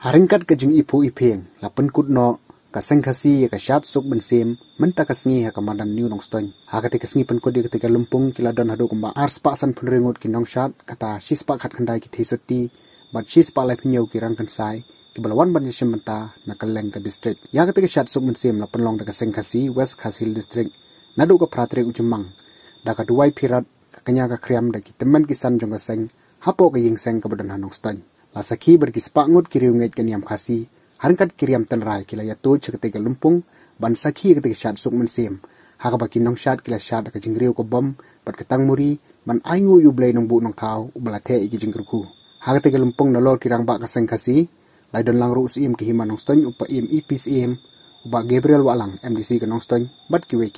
Haringkat kajing ipu ipeng lapen kutno kaseng kasi ya kasyat suk bensem menta kasngi ha kamadan new nongstoin ha kate kasngi penkut di ketika lumpung kiladon hadu kumba ars paksan penringut kinong syat kata shispa kat khandai ki thesoti bat shispa lai pnyau ki rang kansai ki balawan ban menta nakaleng ka district ya kate kasyat suk bensem lapen long da kaseng kasi west khasil district nadu ka pratre ujumang da ka duai pirat ka kanya ka kriam da ki teman kisan jong kaseng hapo ka yingseng ka badan hanongstoin lasaki berkispak ngut kiriunget kaniam khasi haringkat kiriam tenrai kila yato ketika lumpung ban sakhi ketika syat suk mensem ha ka bakin nong syat kila syat ka jingriu ko bom bat ketang muri ban aingu yu blai nong bu nong thau ubalate igi jingruku ha ketika lumpung nolor kirang ba kaseng khasi lai don lang ru usim ki himan nong stoin upa im ipis im uba Gabriel walang MDC ka nong stoin bat kiwe